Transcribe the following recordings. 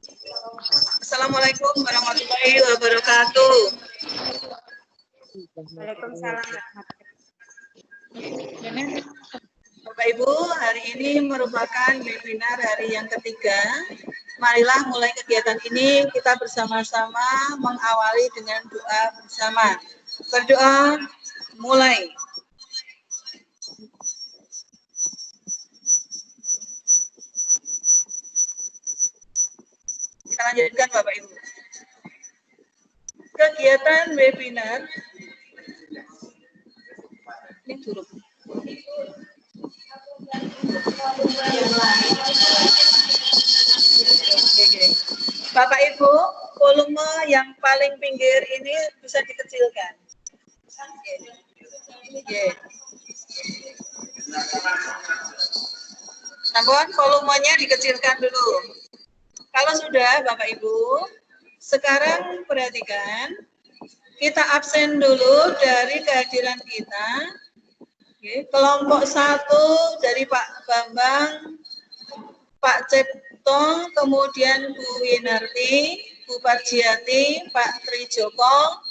Assalamualaikum warahmatullahi wabarakatuh. Waalaikumsalam. Bapak Ibu, hari ini merupakan webinar hari yang ketiga. Marilah mulai kegiatan ini kita bersama-sama mengawali dengan doa bersama. Berdoa mulai. Kita lanjutkan Bapak Ibu. Kegiatan webinar ini turun. Bapak Ibu, volume yang paling pinggir ini bisa dikecilkan. Namun volumenya dikecilkan dulu. Kalau sudah Bapak Ibu, sekarang perhatikan, kita absen dulu dari kehadiran kita. Kelompok 1 dari Pak Bambang, Pak Cipto, kemudian Bu Winarti, Bu Parjiati, Pak Trijoko,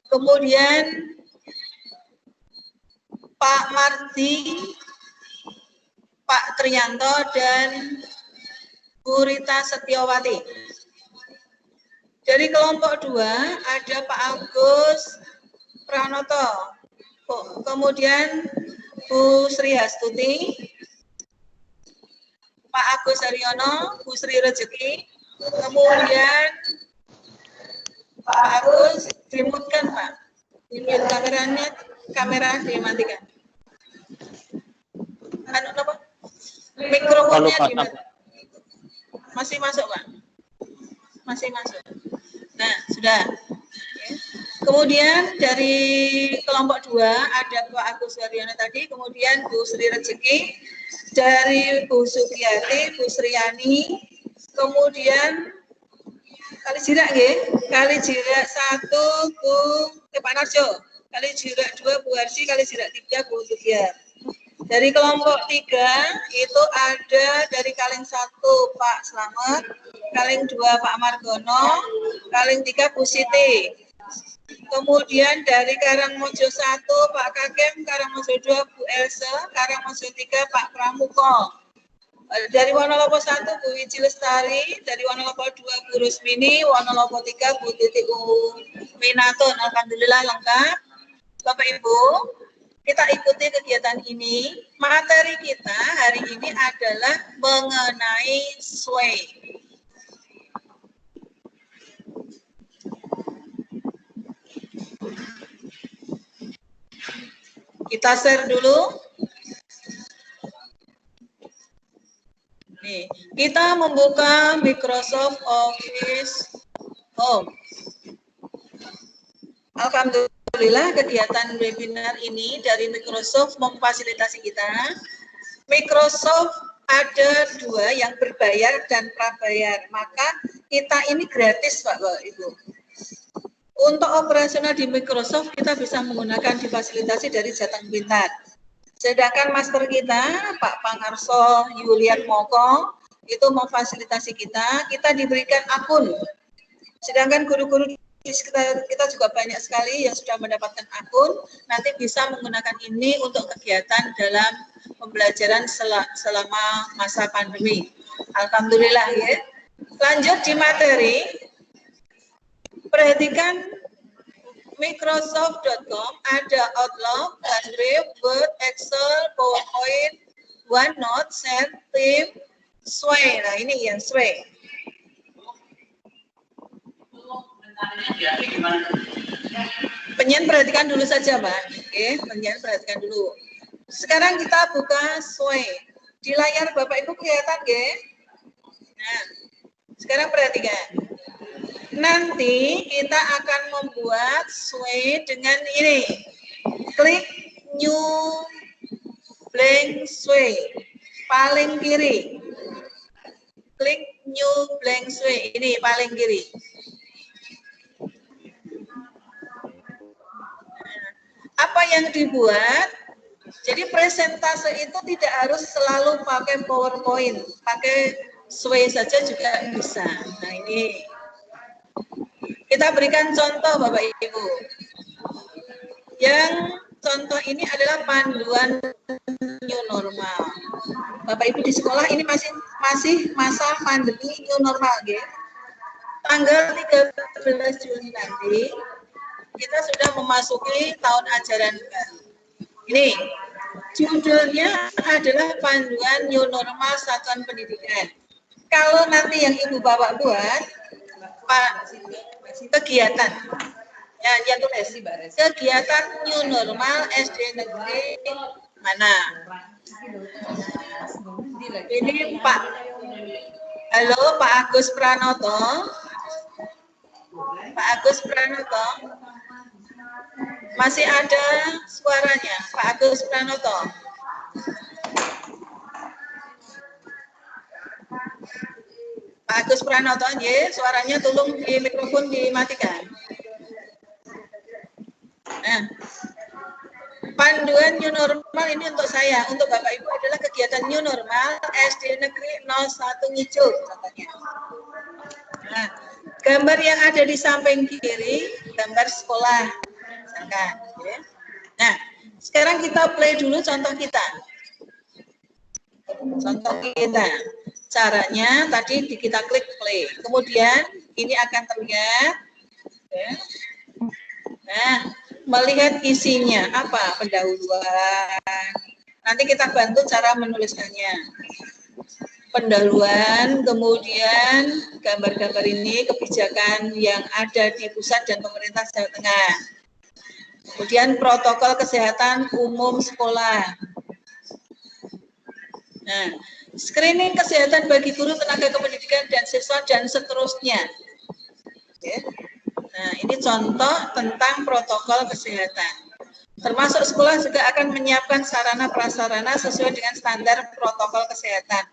kemudian Pak Mardi, Pak Triyanto, dan Bu Rita Setiawati. Dari kelompok 2 ada Pak Agus Pranoto, kemudian Bu Sri Hastuti, Pak Agus Haryono, Bu Sri Rezeki, kemudian Pak Agus dimutkan Pak, dimut kamera dimatikan. Mikrofonnya dimatikan. Masih masuk Pak? Masih masuk. Nah, sudah. Kemudian dari kelompok 2 ada Pak Agus Haryono tadi, kemudian Bu Sri Rezeki, dari Bu Sugiyati, Bu Sriani, kemudian Kalijirak nggih, Kalijirak 1 Bu Pak Narjo, Kalijirak 2 Bu Harsi, Kalijirak 3 Bu Sugiyat. Dari kelompok 3 itu ada dari Kaleng 1 Pak Slamet, Kaleng 2 Pak Margono, Kaleng 3 Bu Siti. Kemudian dari Karangmojo 1 Pak Kakem, Karangmojo 2 Bu Else, Karangmojo 3 Pak Pramuko. Dari Wonolopo 1 Bu Wiji Lestari, dari Wonolopo 2 Bu Rusmini, Wonolopo 3 Bu Titik Winatun. Alhamdulillah lengkap. Bapak Ibu, kita ikuti kegiatan ini. Materi kita hari ini adalah mengenai sway. Kita share dulu. Nih, kita membuka Microsoft Office Home. Alhamdulillah kegiatan webinar ini dari Microsoft memfasilitasi kita. Microsoft ada 2 yang berbayar dan prabayar. Maka kita ini gratis Pak Ibu. Untuk operasional di Microsoft kita bisa menggunakan difasilitasi dari Jateng Pintar. Sedangkan master kita Pak Pangarso Yulian Moko itu memfasilitasi kita diberikan akun. Sedangkan guru-guru kita juga banyak sekali yang sudah mendapatkan akun, nanti bisa menggunakan ini untuk kegiatan dalam pembelajaran selama masa pandemi. Alhamdulillah ya. Lanjut di materi. Perhatikan Microsoft.com ada Outlook, OneDrive, Word, Excel, PowerPoint, OneNote, Share, Team, Sway. Nah ini yang Sway. Penyen perhatikan dulu saja Pak. Oke, penyen perhatikan dulu. Sekarang kita buka Sway. Di layar Bapak Ibu kelihatan nggih? Nah, sekarang perhatikan. Nanti kita akan membuat sway dengan ini. Klik New Blank Sway. Paling kiri. Klik New Blank Sway. Ini paling kiri. Apa yang dibuat? Jadi presentase itu tidak harus selalu pakai PowerPoint, pakai sway saja juga bisa. Nah, ini kita berikan contoh Bapak Ibu. Yang contoh ini adalah panduan new normal. Bapak Ibu di sekolah ini masih masa pandemi new normal, gitu. Tanggal 13 Juli nanti kita sudah memasuki tahun ajaran baru. Ini judulnya adalah panduan new normal satuan pendidikan. Kalau nanti yang Ibu Bapak buat, Pak, kegiatan. Ya, yang tulis kegiatan new normal SD negeri mana? Ini Pak. Halo Pak Agus Pranoto. Pak Agus Pranoto. Masih ada suaranya, Pak Agus Pranoto. Pak Agus Pranoto, ya, suaranya tolong di mikrofon dimatikan. Nah, panduan new normal ini untuk saya, untuk Bapak Ibu adalah kegiatan new normal SD Negeri 01 Ngijul, contohnya. Nah, gambar yang ada di samping kiri, gambar sekolah. Misalkan, ya. Nah, sekarang kita play dulu contoh kita. Contoh kita. Caranya tadi kita klik play. Kemudian ini akan terlihat. Ya. Nah, melihat isinya apa? Pendahuluan. Nanti kita bantu cara menuliskannya. Pendahuluan, kemudian gambar-gambar ini kebijakan yang ada di pusat dan pemerintah Jawa Tengah. Kemudian protokol kesehatan umum sekolah. Nah, screening kesehatan bagi guru, tenaga kependidikan, dan siswa, dan seterusnya. Oke. Nah, ini contoh tentang protokol kesehatan. Termasuk sekolah juga akan menyiapkan sarana prasarana sesuai dengan standar protokol kesehatan.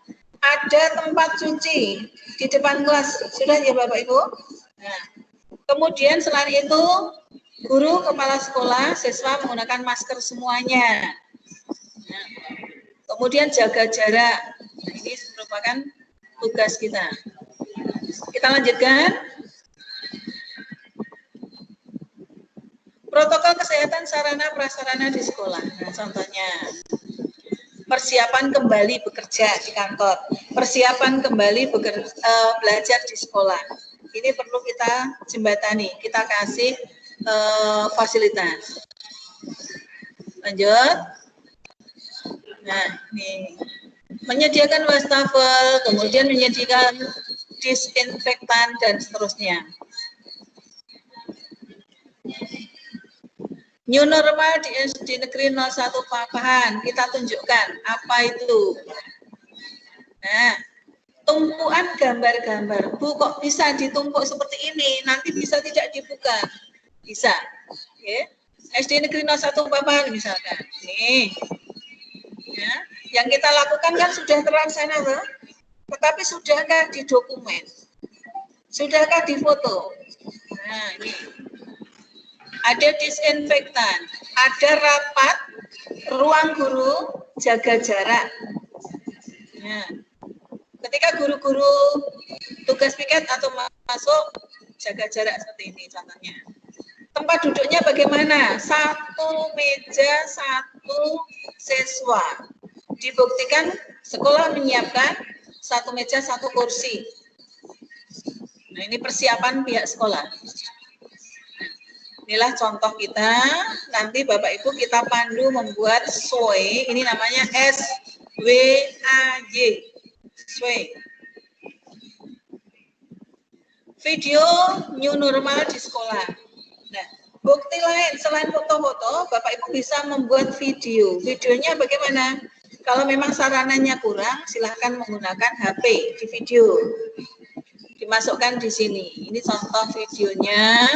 Ada tempat cuci di depan kelas, sudah ya Bapak Ibu? Nah, kemudian selain itu, guru, kepala sekolah, siswa menggunakan masker semuanya. Nah, kemudian jaga jarak. Nah, ini merupakan tugas kita. Kita lanjutkan. Protokol kesehatan sarana prasarana di sekolah. Nah, contohnya persiapan kembali bekerja di kantor, persiapan kembali belajar di sekolah. Ini perlu kita jembatani, kita kasih fasilitas. Lanjut. Nah, ini menyediakan wastafel, kemudian menyediakan disinfektan dan seterusnya. New normal di SD Negeri 01 Papahan, kita tunjukkan apa itu. Nah, tumpuan gambar-gambar. Bu, kok bisa ditumpuk seperti ini? Nanti bisa tidak dibuka? Bisa. Oke. SD Negeri 01 Papahan misalkan. Nih. Ya, yang kita lakukan kan sudah terlaksana, tuh. Tetapi sudahkah di dokumen? Sudahkah di foto? Nah, ini. Ada disinfektan, ada rapat, ruang guru, jaga jarak. Nah, ketika guru-guru tugas piket atau masuk, jaga jarak seperti ini contohnya. Tempat duduknya bagaimana? 1 meja, 1 siswa. Dibuktikan sekolah menyiapkan 1 meja, 1 kursi. Nah, ini persiapan pihak sekolah. Inilah contoh kita, nanti Bapak Ibu kita pandu membuat SWAY, ini namanya SWAY, SWAY. Video new normal di sekolah. Nah, bukti lain selain foto-foto, Bapak Ibu bisa membuat video. Videonya bagaimana? Kalau memang sarananya kurang, silahkan menggunakan HP di video. Dimasukkan di sini. Ini contoh videonya.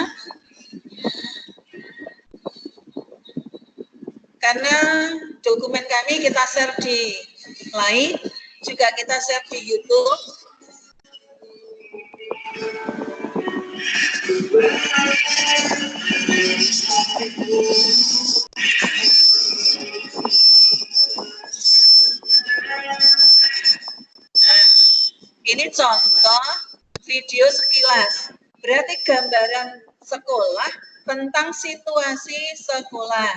Karena dokumen kami kita share di Line, juga kita share di YouTube. Nah, Ini contoh video sekilas. Berarti gambaran sekolah tentang situasi sekolah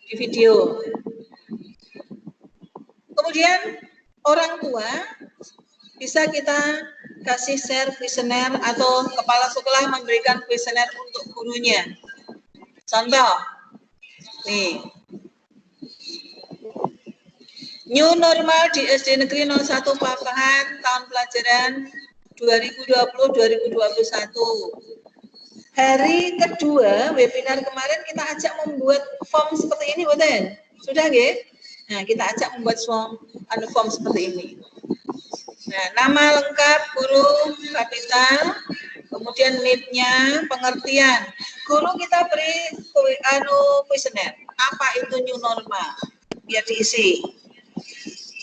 di video. Kemudian orang tua bisa kita kasih share kuesioner atau kepala sekolah memberikan kuesioner untuk gurunya. Contoh, nih, new normal di SD Negeri 01 Papahan tahun pelajaran 2020-2021. Hari kedua webinar kemarin kita ajak membuat form seperti ini, betul? Sudah, nggih? Nah, kita ajak membuat form seperti ini. Nah, nama lengkap guru kapital, kemudian NIP-nya, pengertian. Guru kita beri kuesioner. Apa itu new normal? Biar diisi.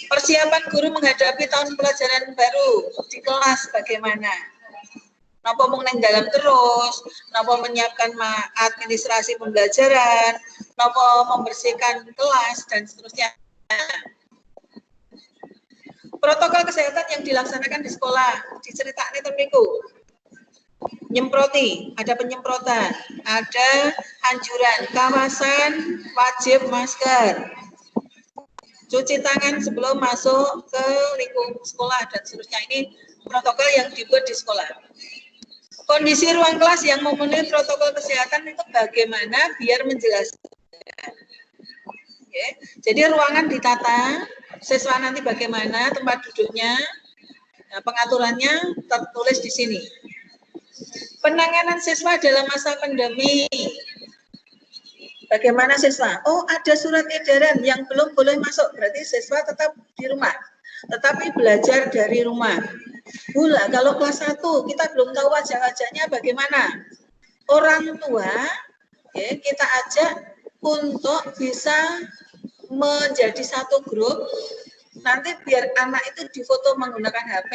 Persiapan guru menghadapi tahun pelajaran baru di kelas bagaimana? Napa mau neng dalam terus, napa menyiapkan administrasi pembelajaran, napa membersihkan kelas dan seterusnya. Protokol kesehatan yang dilaksanakan di sekolah, diceritakan itu minggu. Nyemproti, ada penyemprotan, ada anjuran, kawasan wajib masker, cuci tangan sebelum masuk ke lingkungan sekolah dan seterusnya. Ini protokol yang dibuat di sekolah. Kondisi ruang kelas yang memenuhi protokol kesehatan itu bagaimana biar menjelaskan. Oke. Jadi ruangan ditata, siswa nanti bagaimana tempat duduknya, nah, pengaturannya tertulis di sini. Penanganan siswa dalam masa pandemi. Bagaimana siswa? Oh, ada surat edaran yang belum boleh masuk, berarti siswa tetap di rumah, tetapi belajar dari rumah. Pula kalau kelas 1 kita belum tahu wajah-wajahnya bagaimana. Orang tua ya, kita ajak untuk bisa menjadi satu grup. Nanti biar anak itu difoto menggunakan HP,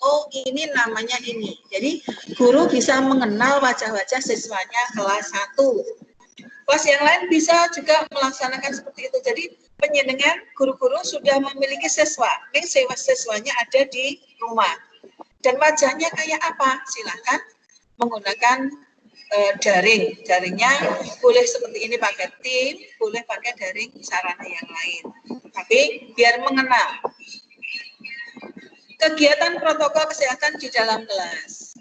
oh ini namanya ini. Jadi guru bisa mengenal wajah-wajah siswanya kelas 1. Kelas yang lain bisa juga melaksanakan seperti itu. Jadi penyenengan guru-guru sudah memiliki siswa. Ini siswanya ada di rumah. Dan wajahnya kayak apa? Silakan menggunakan daring. Daringnya boleh seperti ini pakai tim, boleh pakai daring sarana yang lain. Tapi biar mengenal. Kegiatan protokol kesehatan di dalam kelas.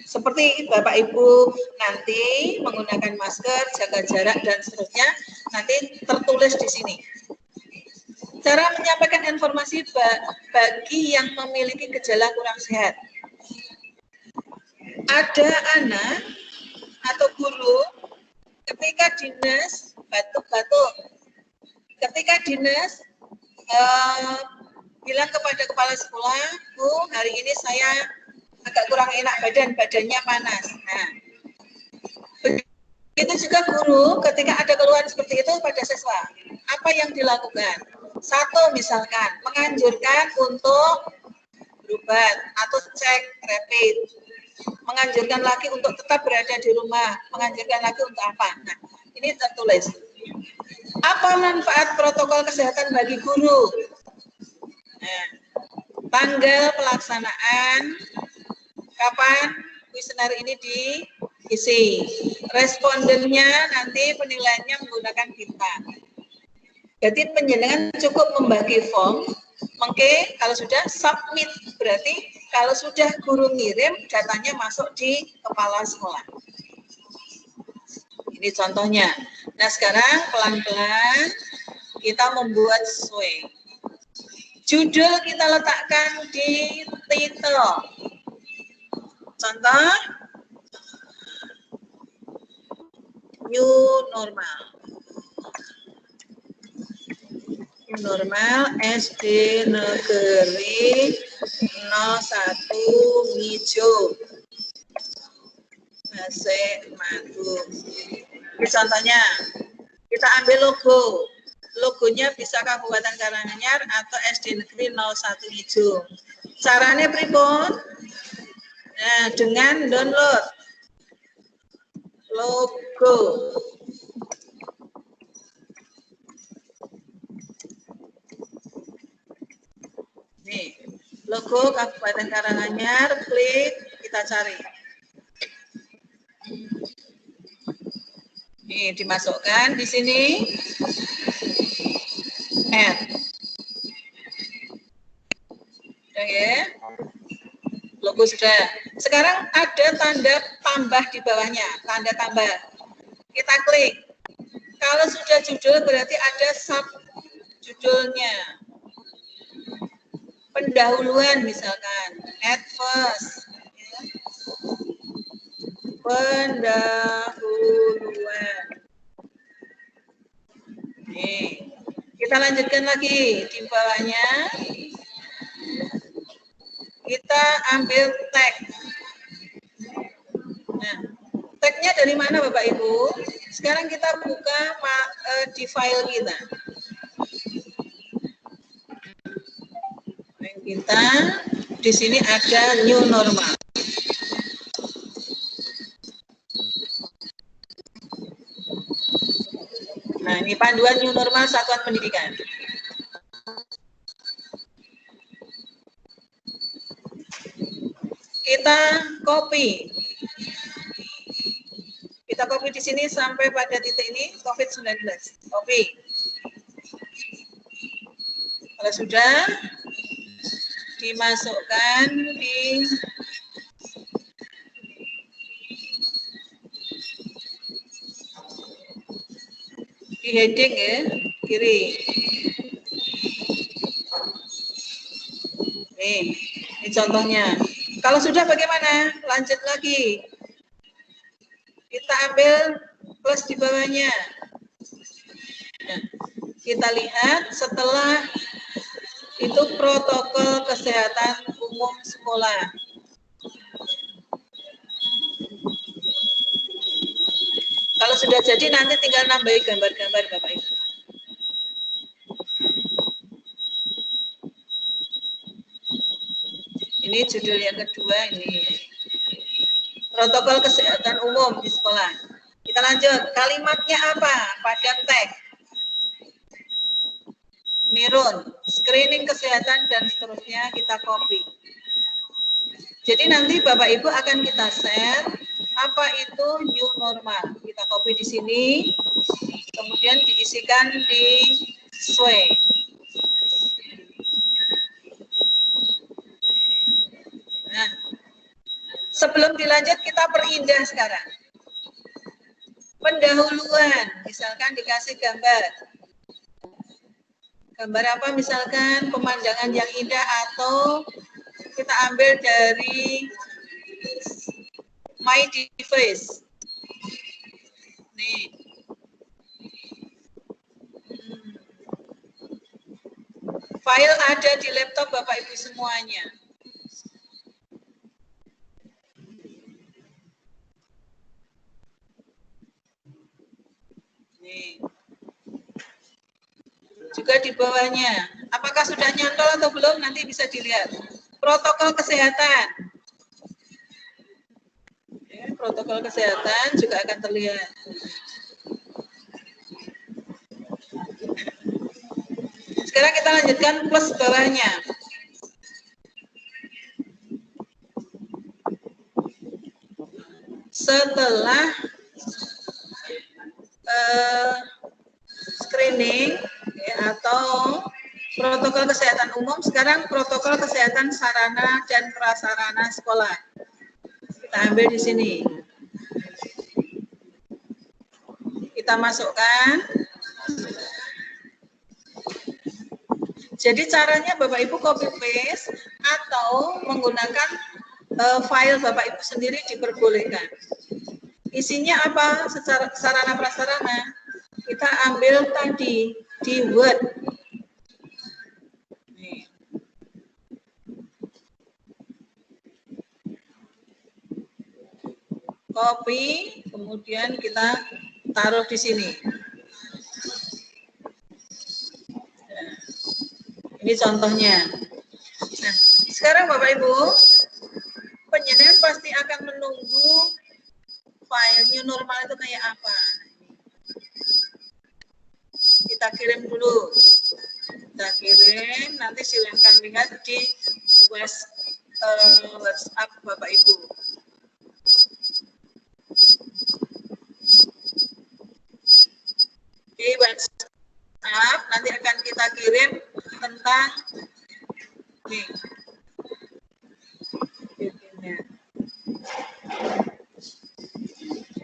Seperti Bapak Ibu nanti menggunakan masker, jaga jarak dan seterusnya, nanti tertulis di sini. Cara menyampaikan informasi bagi yang memiliki gejala kurang sehat. Ada anak atau guru ketika dinas batuk-batuk, ketika dinas bilang kepada kepala sekolah, Bu, hari ini saya agak kurang enak badannya panas. Nah, begitu juga guru ketika ada keluhan seperti itu pada siswa, apa yang dilakukan? Satu, misalkan menganjurkan untuk berobat atau cek rapid, menganjurkan lagi untuk tetap berada di rumah, menganjurkan lagi untuk apa? Nah, ini tertulis. Apa manfaat protokol kesehatan bagi guru? Nah, tanggal pelaksanaan, kapan kuesioner ini diisi, respondennya nanti penilaiannya menggunakan bintang. Jadi penjenengan cukup membagi form, mungkin kalau sudah submit, berarti kalau sudah guru ngirim, datanya masuk di kepala sekolah. Ini contohnya. Nah sekarang pelan-pelan kita membuat sesuai. Judul kita letakkan di titel. Contoh, new normal. New normal SD Negeri 01 Ngijo. Masih Madu. Ini contohnya, kita ambil logo. Logonya bisa Kabupaten Karanganyar atau SD Negeri 01 Ngijo. Caranya pripun? Nah, dengan download logo. Nih, logo Kabupaten Karanganyar, klik, kita cari. Ini dimasukkan di sini. Add. Udah ya. Logo sudah. Sekarang ada tanda tambah di bawahnya, tanda tambah. Kita klik. Kalau sudah judul berarti ada sub judulnya. Pendahuluan misalkan, add first. Pendahuluan. Nih, kita lanjutkan lagi di bawahnya. Kita ambil tag. Nah, tagnya dari mana Bapak Ibu? Sekarang kita buka di file kita. Kita di sini ada new normal. Nah, ini panduan new normal satuan pendidikan. Kita copy. Kita copy di sini sampai pada titik ini COVID-19. Copy. Kalau sudah dimasukkan di heading ya, kiri. Nih, ini contohnya. Kalau sudah bagaimana? Lanjut lagi. Kita ambil plus di bawahnya. Nah, kita lihat setelah itu protokol kesehatan umum sekolah. Kalau sudah jadi nanti tinggal nambahin gambar-gambar Bapak Ibu. Ini judul yang kedua ini. Protokol kesehatan umum di sekolah. Kita lanjut. Kalimatnya apa? Pada tag. Mirun, screening kesehatan dan seterusnya kita copy. Jadi nanti Bapak Ibu akan kita share apa itu new normal. Kita copy di sini, kemudian diisikan di Sway. Nah, sebelum dilanjut kita perindah sekarang. Pendahuluan, misalkan dikasih gambar. Gambar apa misalkan pemandangan yang indah atau kita ambil dari My Device. Nih. File ada di laptop Bapak Ibu semuanya. Nih. Juga di bawahnya. Apakah sudah nyantol atau belum? Nanti bisa dilihat. Protokol kesehatan. Ya, protokol kesehatan juga akan terlihat. Sekarang kita lanjutkan plus bawahnya. Setelah screening ya, atau protokol kesehatan umum, sekarang protokol kesehatan sarana dan prasarana sekolah. Kita ambil di sini. Kita masukkan. Jadi caranya Bapak Ibu copy paste atau menggunakan file Bapak Ibu sendiri diperbolehkan. Isinya apa? Secara sarana prasarana kita ambil tadi di Word. Nih. Copy, kemudian kita taruh di sini. Ini contohnya. Nah, sekarang Bapak Ibu, penjenengan pasti akan menunggu file new normal itu kayak apa. Kita kirim dulu. Kita kirim, nanti silakan lihat di WhatsApp Bapak Ibu. Di WhatsApp nanti akan kita kirim tentang nih.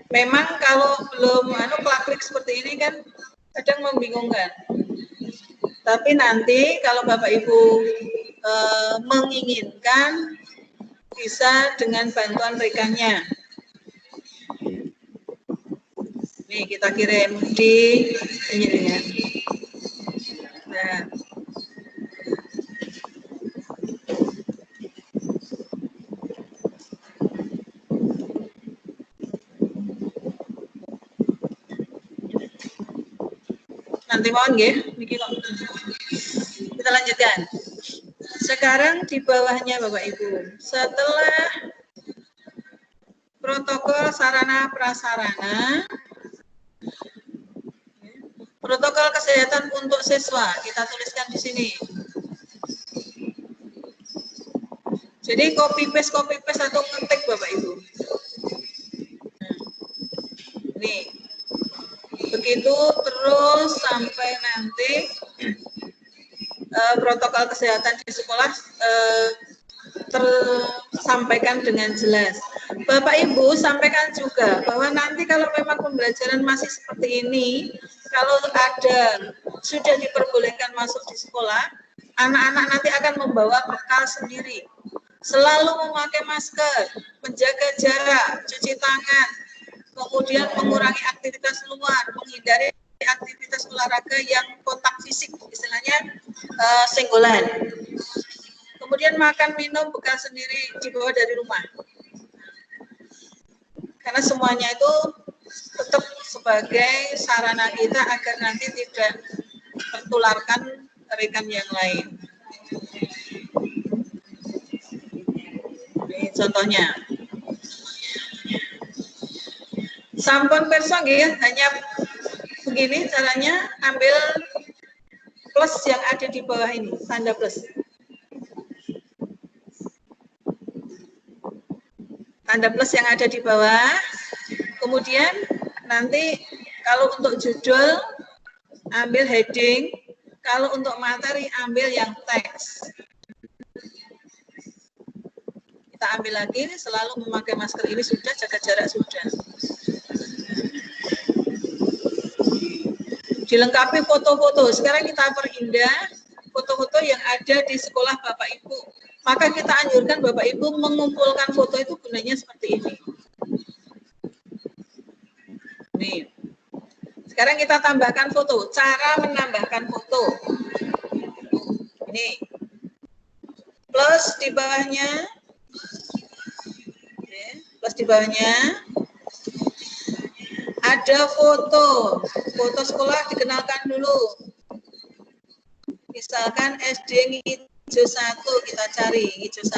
Memang kalau belum klik seperti ini kan kadang membingungkan. Tapi nanti kalau Bapak Ibu menginginkan bisa dengan bantuan rekannya. Nih kita kirim di ini ya. Nah. Nanti mohon ya, kita lanjutkan. Sekarang di bawahnya Bapak Ibu, setelah protokol sarana prasarana, protokol kesehatan untuk siswa, kita tuliskan di sini. Jadi copy paste atau ngetik Bapak Ibu. Nih. Begitu terus sampai nanti protokol kesehatan di sekolah tersampaikan dengan jelas. Bapak Ibu sampaikan juga bahwa nanti kalau memang pembelajaran masih seperti ini, kalau ada sudah diperbolehkan masuk di sekolah, anak-anak nanti akan membawa bekal sendiri. Selalu memakai masker, menjaga jarak, cuci tangan, kemudian mengurangi aktivitas luar, menghindari aktivitas olahraga yang kontak fisik, istilahnya senggolan. Kemudian makan minum bekal sendiri dibawa dari rumah. Karena semuanya itu tetap sebagai sarana kita agar nanti tidak tertularkan rekan yang lain. Ini contohnya. Sampun perso nggih, hanya begini caranya, ambil plus yang ada di bawah ini, tanda plus. Tanda plus yang ada di bawah. Kemudian nanti kalau untuk judul ambil heading, kalau untuk materi ambil yang teks. Kita ambil lagi, selalu memakai masker ini sudah, jaga jarak sudah. Dilengkapi foto-foto. Sekarang kita perindah foto-foto yang ada di sekolah Bapak Ibu. Maka kita anjurkan Bapak Ibu mengumpulkan foto itu gunanya seperti ini. Nih. Sekarang kita tambahkan foto. Cara menambahkan foto. Ini. Plus di bawahnya. Plus di bawahnya. Ada foto sekolah dikenalkan dulu. Misalkan SD Ngijo 1, kita cari Ngijo 1.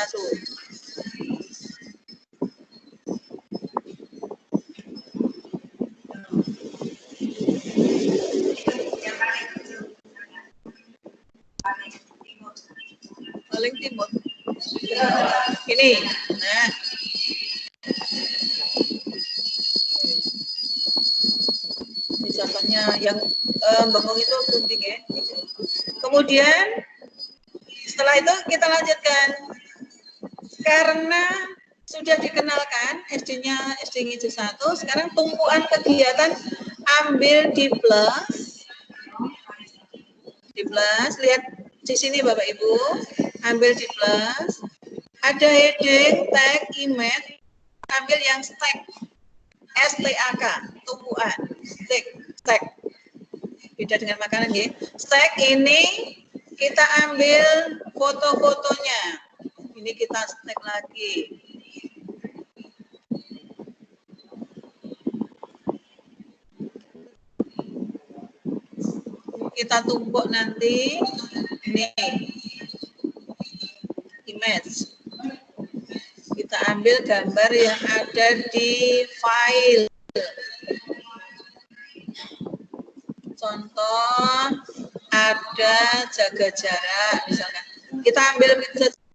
Paling timur. Ini, nah. Contohnya yang bengong itu gunting ya. Kemudian setelah itu kita lanjutkan. Karena sudah dikenalkan SD-nya SD Ngijo 1, sekarang tumpuan kegiatan ambil di plus. Di plus, lihat di sini Bapak Ibu, ambil di plus. Ada heading, tag, image, ambil yang stack. STAK, tumpuan, stack. Beda dengan makanan ya. Stack ini kita ambil foto-fotonya. Ini kita stack lagi. Kita tumpuk nanti. Ini image. Kita ambil gambar yang ada di file. Contoh ada jaga jarak misalkan. Kita ambil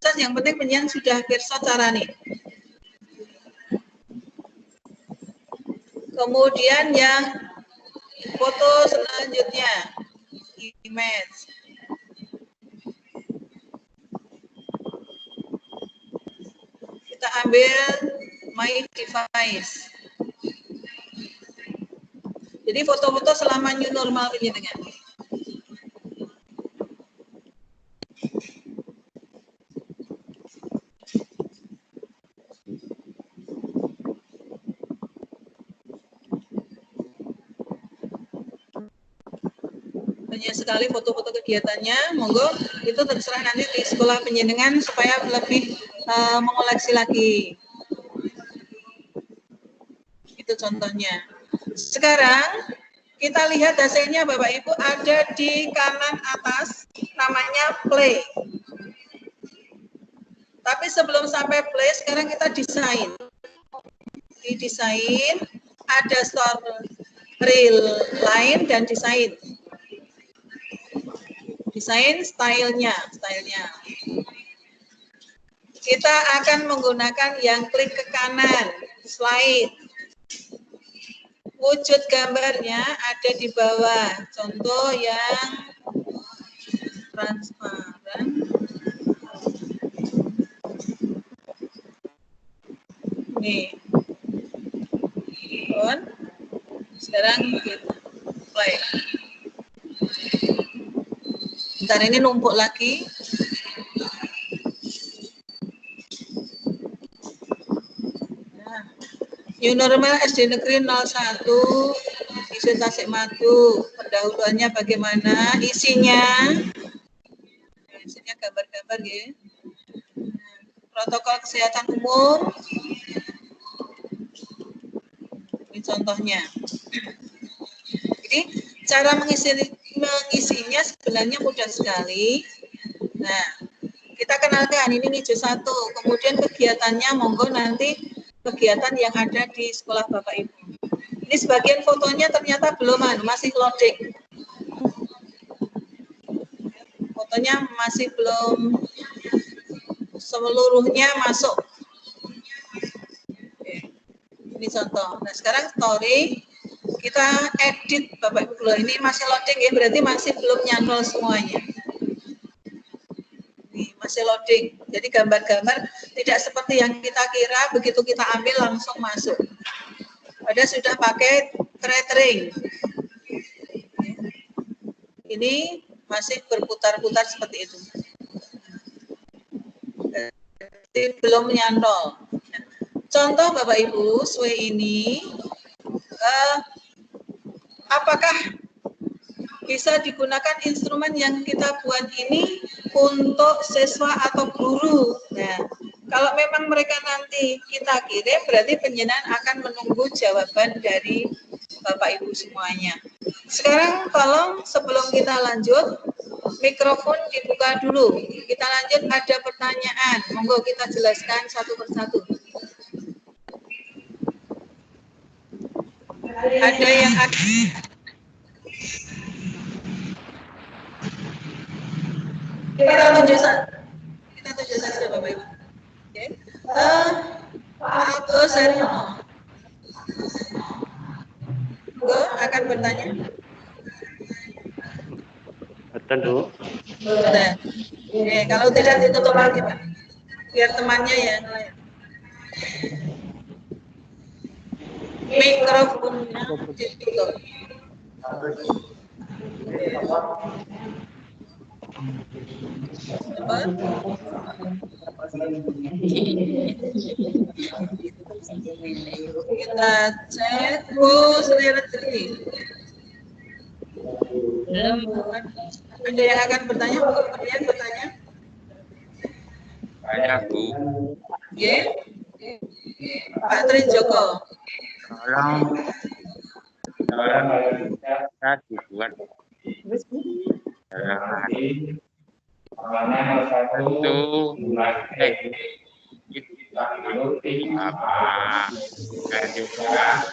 sukses, yang penting penyian sudah pirsa carane. Kemudian yang foto selanjutnya, image. Kita ambil my device. Jadi foto-foto selama new normal ini dengan. Banyak sekali foto-foto kegiatannya, monggo itu terserah nanti di sekolah penjenengan supaya lebih mengoleksi lagi. Itu contohnya. Sekarang kita lihat hasilnya Bapak Ibu ada di kanan atas, namanya play. Tapi sebelum sampai play, sekarang kita desain. Di desain ada store real line dan desain. Desain stylenya. Kita akan menggunakan yang klik ke kanan, slide. Wujud gambarnya ada di bawah. Contoh yang transparan. Nih. On. Sekarang kita play. Bentar, ini numpuk lagi. New normal SD Negeri 01 ISO Tasikmadu. Pendahuluannya bagaimana? Isinya gambar-gambar ya. Protokol kesehatan umum. Ini contohnya. Jadi cara mengisinya sebenarnya mudah sekali. Nah, kita kenalkan ini hijau 1. Kemudian kegiatannya monggo nanti kegiatan yang ada di sekolah Bapak Ibu. Ini sebagian fotonya ternyata belum, masih loading. Fotonya masih belum seluruhnya masuk. Oke. Ini contoh. Nah, sekarang story kita edit Bapak Ibu. Ini masih loading ya, berarti masih belum nyantol semuanya. Masih loading. Jadi gambar-gambar tidak seperti yang kita kira begitu kita ambil langsung masuk. Padahal sudah pakai tethering. Ini masih berputar-putar seperti itu. Jadi belum nyantol. Contoh Bapak Ibu, SWE ini apakah bisa digunakan instrumen yang kita buat ini untuk siswa atau guru. Nah, kalau memang mereka nanti kita kirim, berarti penjenengan akan menunggu jawaban dari Bapak Ibu semuanya. Sekarang tolong sebelum kita lanjut, mikrofon dibuka dulu. Kita lanjut, ada pertanyaan. Monggo kita jelaskan satu persatu. Ada yang kita tunjuk saja Bapak Ibu. Oke. Pak Agus Saryono. Monggo akan bertanya. Betul, Bu. Betul. Oke, kalau tidak ditutup lagi, Pak. Biar temannya ya. Mikrofonnya ditutup. Kita cek Bu Sri Rezeki. Ada yang akan bertanya? Kemudian bertanya? Banyak, Bu. Oke. Pak Tri Joko. Tolong bisa dibuat dalam hati untuk apa dan juga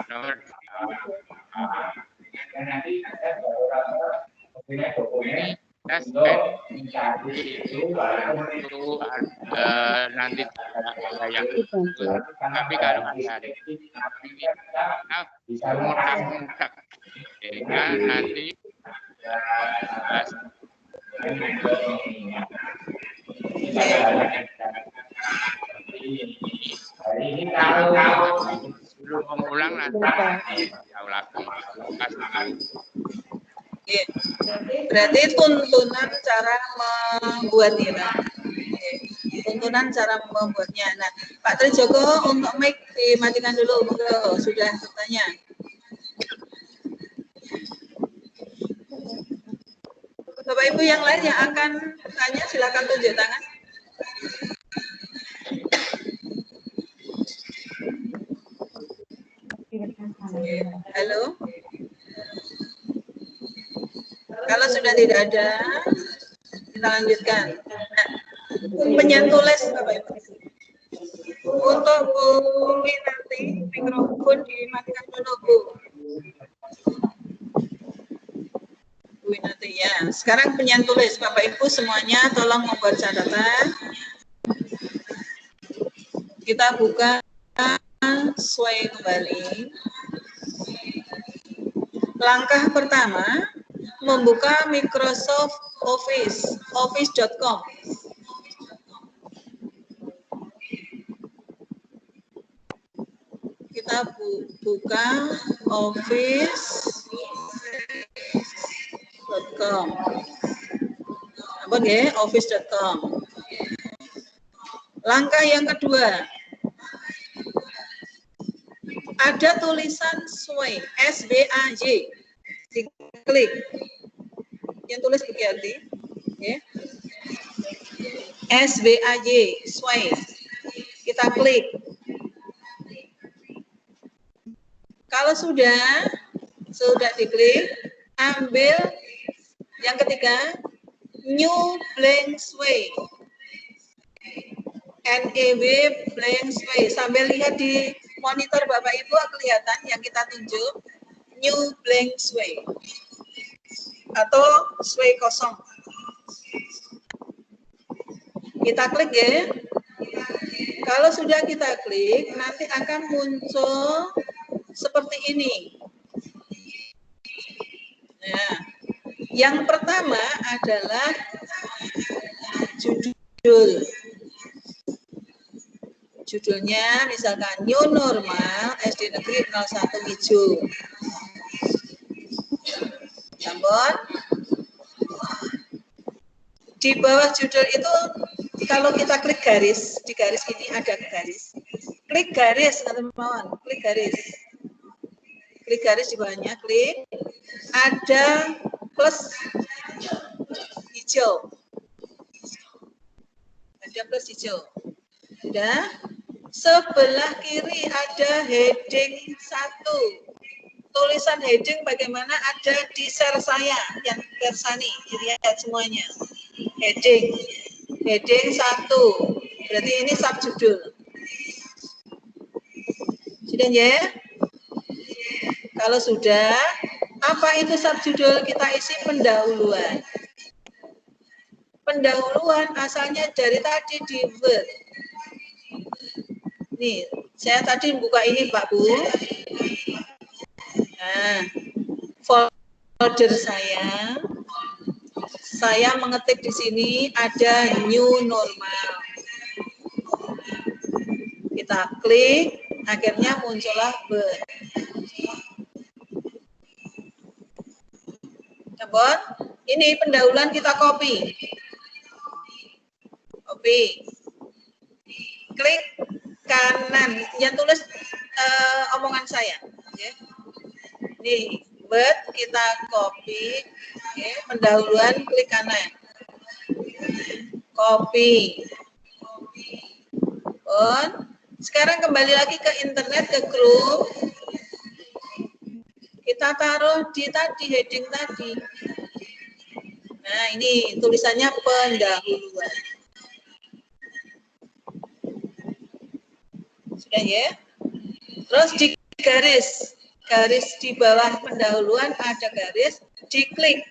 nomor tes itu nanti ada yang tapi kalau ada kita mutak-mutak sehingga nanti sebelum mengulang nanti tahu lagi. Berarti tuntunan cara membuat ini. Tuntunan cara membuatnya. Nah, Pak Trijoko untuk mic dimatikan dulu. Sudah bertanya. Bapak Ibu yang lain yang akan tanya silakan tunjuk tangan. Halo. Kalau sudah tidak ada, kita lanjutkan. Nah, penyantulis Bapak Ibu. Untuk Bu nanti mikrofon dimatikan dulu Bu. Bu nanti ya. Sekarang penyantulis Bapak Ibu semuanya tolong membuat catatan. Kita buka sesuai kembali. Langkah pertama, membuka Microsoft Office, office.com. Kita buka office.com. Apa ya? Office.com. Langkah yang kedua, ada tulisan SWAY, SBAJ, diklik. Yang tulis begini, ya. SBAJ, SWAY, kita klik. Kalau sudah diklik, ambil yang ketiga, New Blank SWAY, NEW Blank SWAY. Sambil lihat di monitor Bapak Ibu kelihatan yang kita tunjuk, New Blank SWAY atau SWAY kosong. Kita klik ya. Kalau sudah kita klik, nanti akan muncul seperti ini. Nah, yang pertama adalah judul. Judulnya misalkan New Normal SD Negeri 01 Hijau. Namun di bawah judul itu kalau kita klik garis, di garis ini ada garis. Klik garis, teman-teman, klik garis. Klik garis di bawahnya, klik. Ada plus hijau. Ada plus hijau. Sudah. Sebelah kiri ada heading 1. Tulisan heading bagaimana ada di share saya yang Bersani. Lihat semuanya. Heading 1. Berarti ini subjudul. Sudah ya? Kalau sudah, apa itu subjudul? Kita isi pendahuluan. Pendahuluan asalnya dari tadi di Word. Nih, saya tadi buka ini Pak Bu. Nah, folder saya mengetik di sini ada New Normal. Kita klik, akhirnya muncullah Word. Coba, ini pendahuluan kita copy. Klik kanan, yang tulis omongan saya. Ya. Nih, Word kita copy, pendahuluan klik kanan. Copy. Sekarang kembali lagi ke internet, ke grup. Kita taruh di tadi, heading tadi. Nah, ini tulisannya pendahuluan. Sudah ya? Terus di garis di bawah pendahuluan ada garis, diklik.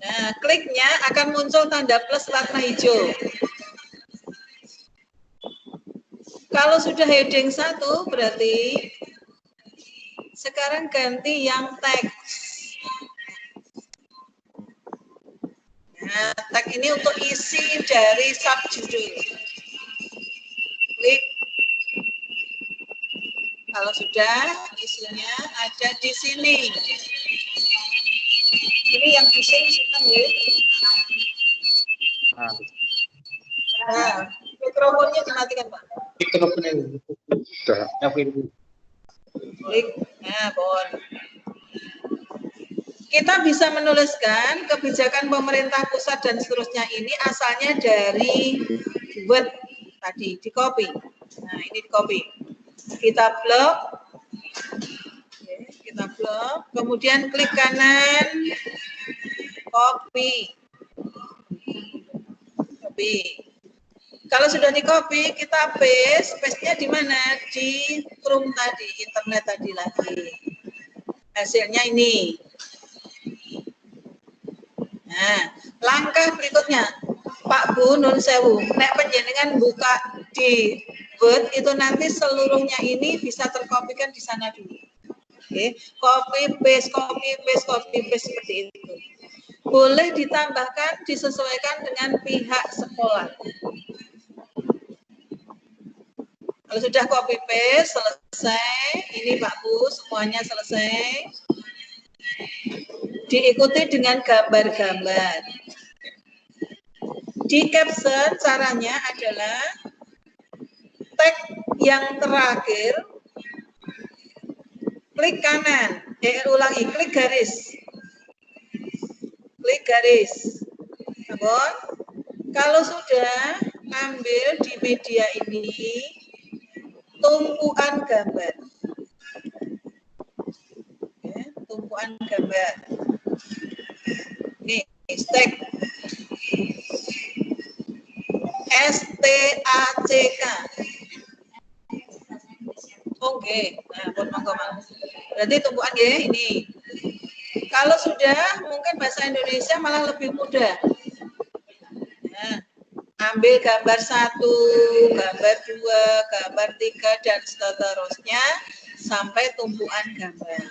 Nah, kliknya akan muncul tanda plus warna hijau. Kalau sudah heading 1 berarti sekarang ganti yang teks. Nah, tag ini untuk isi dari subjudul. Klik. Kalau sudah, isinya ada di sini. Ini yang bising simpan ya. Nah, mikrofonnya dimatikan, Pak. Mikrofonnya sudah. Klik. Nah, bon. Kita bisa menuliskan kebijakan pemerintah pusat dan seterusnya ini asalnya dari Word tadi, di copy. Nah, ini di copy. Kita blok. Oke, kita blok. Kemudian klik kanan. Copy. Copy. Kalau sudah di copy, kita paste. Paste-nya di mana? Di Chrome tadi, internet tadi lagi. Hasilnya ini. Nah, langkah berikutnya, Pak Bu Nun Sewu, nek panjenengan buka di Word itu nanti seluruhnya ini bisa terkopikan di sana dulu. Oke, copy paste seperti itu. Boleh ditambahkan, disesuaikan dengan pihak sekolah. Kalau sudah copy paste selesai, ini Pak Bu semuanya selesai. Diikuti dengan gambar-gambar. Di caption caranya adalah tag yang terakhir, klik kanan, ulangi, klik garis. Klik garis. Namun, kalau sudah ambil di media ini, tumpuan gambar. Oke, tumpuan gambar. Nih, stack. STACK. Oke, nah, monggo. Berarti tumpuan ya ini. Kalau sudah, mungkin bahasa Indonesia malah lebih mudah. Nah, ambil gambar 1, gambar 2, gambar 3, dan seterusnya sampai tumpuan gambar.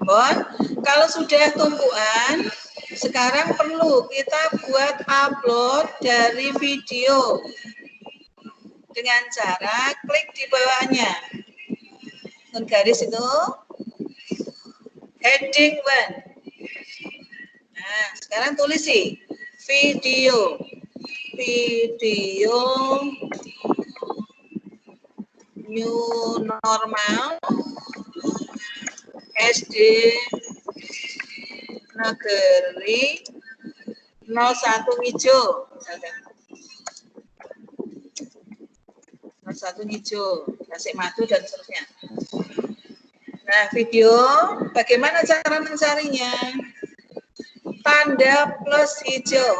Bon, kalau sudah tumpuan, sekarang perlu kita buat upload dari video dengan cara klik di bawahnya. Garis itu heading 1. Nah, sekarang tulis sih video new normal SD Negeri 01 hijau. 01 hijau, Tasik Madu dan seterusnya. Nah, video bagaimana cara mencarinya? Tanda plus hijau.